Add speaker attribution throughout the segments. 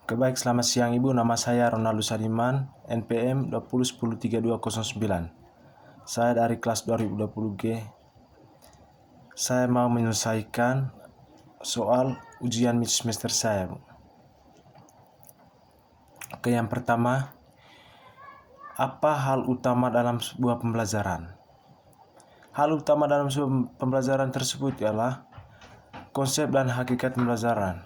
Speaker 1: Baik, selamat siang Ibu. Nama saya Ronaldo Sadiman, NPM 20103209. Saya dari kelas 2020G. Saya mau menyelesaikan soal ujian mid semester saya, Bu. Oke, yang pertama, apa hal utama dalam sebuah pembelajaran? Hal utama dalam sebuah pembelajaran tersebut ialah konsep dan hakikat pembelajaran.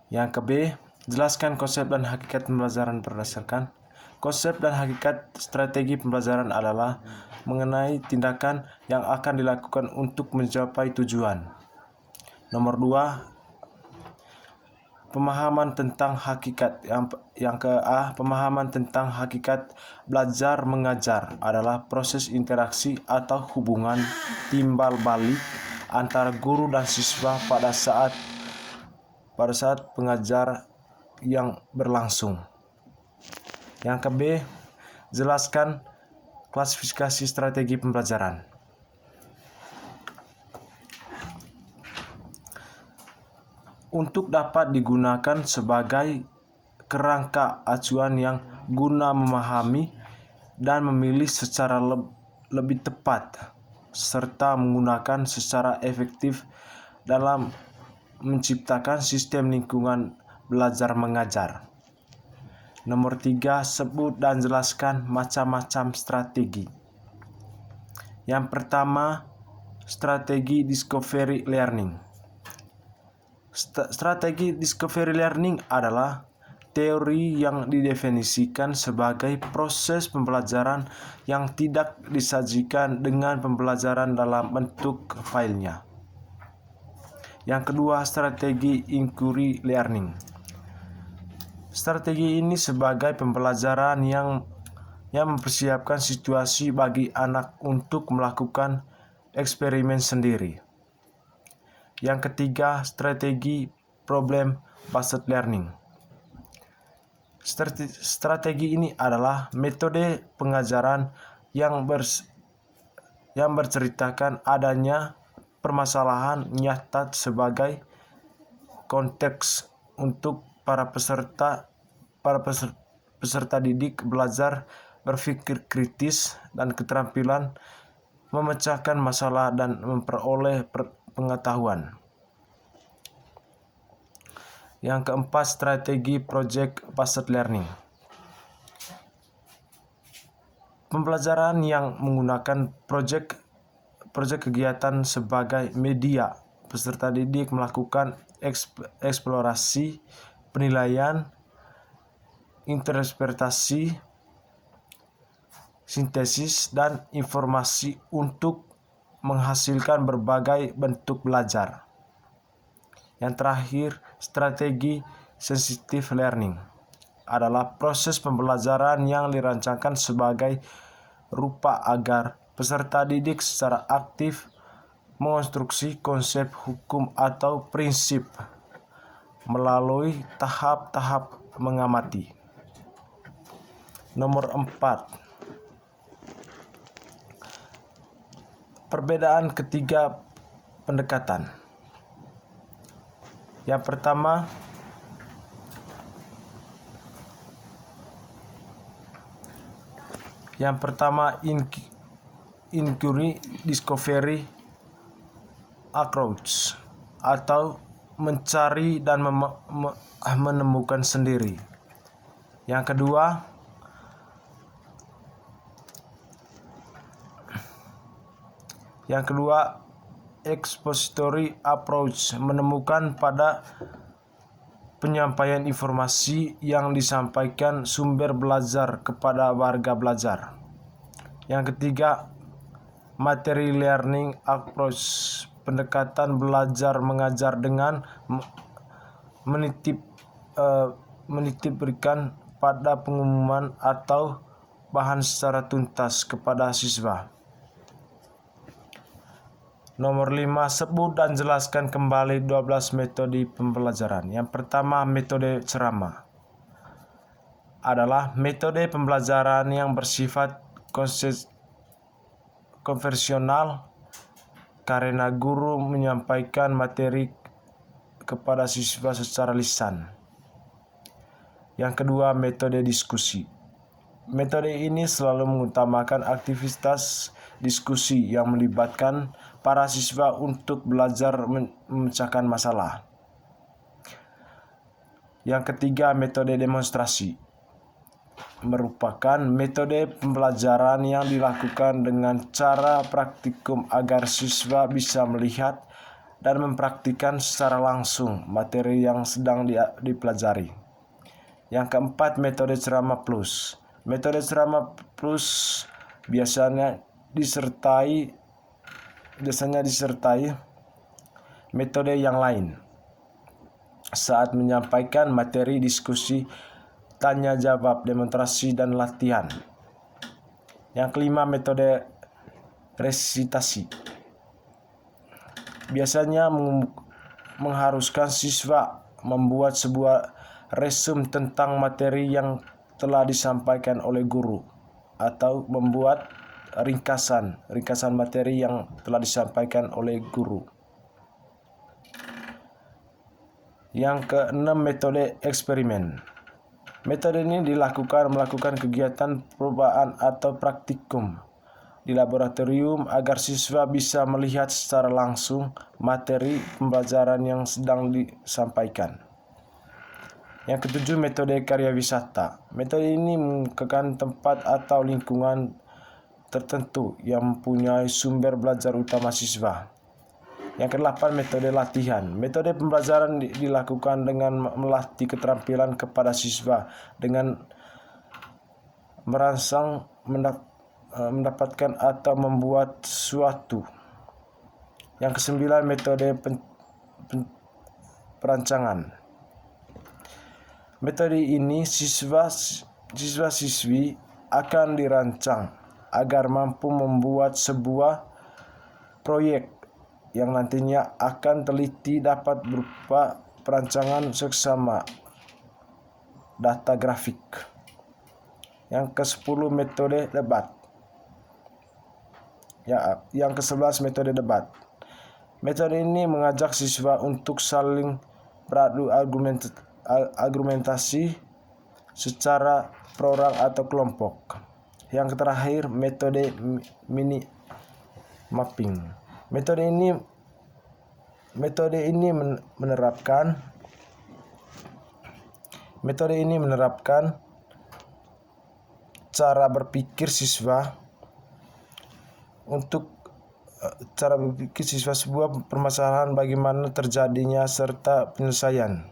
Speaker 1: Yang ke B, jelaskan konsep dan hakikat pembelajaran berdasarkan. Konsep dan hakikat strategi pembelajaran adalah mengenai tindakan yang akan dilakukan untuk mencapai tujuan. Nomor 2, pemahaman tentang hakikat. Yang ke A, pemahaman tentang hakikat belajar mengajar adalah proses interaksi atau hubungan timbal balik antara guru dan siswa pada saat pengajar yang berlangsung. Yang ke B, jelaskan klasifikasi strategi pembelajaran. Untuk dapat digunakan sebagai kerangka acuan yang guna memahami dan memilih secara lebih tepat serta menggunakan secara efektif dalam menciptakan sistem lingkungan belajar mengajar. Nomor 3, sebut dan jelaskan macam-macam strategi. Yang pertama, strategi discovery learning. Strategi discovery learning adalah teori yang didefinisikan sebagai proses pembelajaran yang tidak disajikan dengan pembelajaran dalam bentuk filenya. Yang kedua, strategi inquiry learning. Strategi ini sebagai pembelajaran yang mempersiapkan situasi bagi anak untuk melakukan eksperimen sendiri. Yang ketiga, strategi problem based learning. Strategi ini adalah metode pengajaran yang berceritakan adanya permasalahan nyata sebagai konteks untuk para peserta didik belajar berpikir kritis dan keterampilan memecahkan masalah dan memperoleh pengetahuan. Yang keempat, strategi project based learning. Pembelajaran yang menggunakan proyek kegiatan sebagai media, peserta didik melakukan eksplorasi, penilaian, interpretasi, sintesis, dan informasi untuk menghasilkan berbagai bentuk belajar. Yang terakhir, strategi sensitive learning adalah proses pembelajaran yang dirancangkan sebagai rupa agar peserta didik secara aktif mengonstruksi konsep hukum atau prinsip melalui tahap-tahap mengamati. Nomor 4, perbedaan ketiga pendekatan. Yang pertama inquiry discovery approach atau mencari dan menemukan sendiri. Yang kedua expository approach, menemukan pada penyampaian informasi yang disampaikan sumber belajar kepada warga belajar. Yang ketiga, material learning approach, pendekatan belajar mengajar dengan menitipkan pada pengumuman atau bahan secara tuntas kepada siswa. Nomor 5, sebut dan jelaskan kembali 12 metode pembelajaran. Yang pertama, metode ceramah adalah metode pembelajaran yang bersifat konvensional karena guru menyampaikan materi kepada siswa secara lisan. Yang kedua, metode diskusi. Metode ini selalu mengutamakan aktivitas diskusi yang melibatkan para siswa untuk belajar memecahkan masalah. Yang ketiga, metode demonstrasi. Merupakan metode pembelajaran yang dilakukan dengan cara praktikum agar siswa bisa melihat dan mempraktikkan secara langsung materi yang sedang dipelajari. Yang keempat, metode ceramah plus. Metode ceramah plus biasanya disertai metode yang lain saat menyampaikan materi diskusi, tanya jawab, demonstrasi, dan latihan. Yang kelima, metode resitasi. Biasanya mengharuskan siswa membuat sebuah resume tentang materi yang telah disampaikan oleh guru atau membuat ringkasan materi yang telah disampaikan oleh guru. Yang keenam, metode eksperimen. Metode ini melakukan kegiatan percobaan atau praktikum di laboratorium agar siswa bisa melihat secara langsung materi pembelajaran yang sedang disampaikan. Yang ketujuh, metode karya wisata. Metode ini menggunakan tempat atau lingkungan tertentu yang mempunyai sumber belajar utama siswa. Yang kedelapan, metode latihan. Metode pembelajaran dilakukan dengan melatih keterampilan kepada siswa dengan merangsang mendapatkan atau membuat sesuatu. Yang kesembilan, metode perancangan. Metode ini siswa-siswi akan dirancang agar mampu membuat sebuah proyek yang nantinya akan teliti dapat berupa perancangan seksama data grafik. Yang ke-10, metode debat. Yang ke-11, metode debat. Metode ini mengajak siswa untuk saling beradu argumentasi secara perorang atau kelompok. Yang terakhir, metode mini mapping. Metode ini menerapkan cara berpikir siswa sebuah permasalahan, bagaimana terjadinya serta penyelesaian.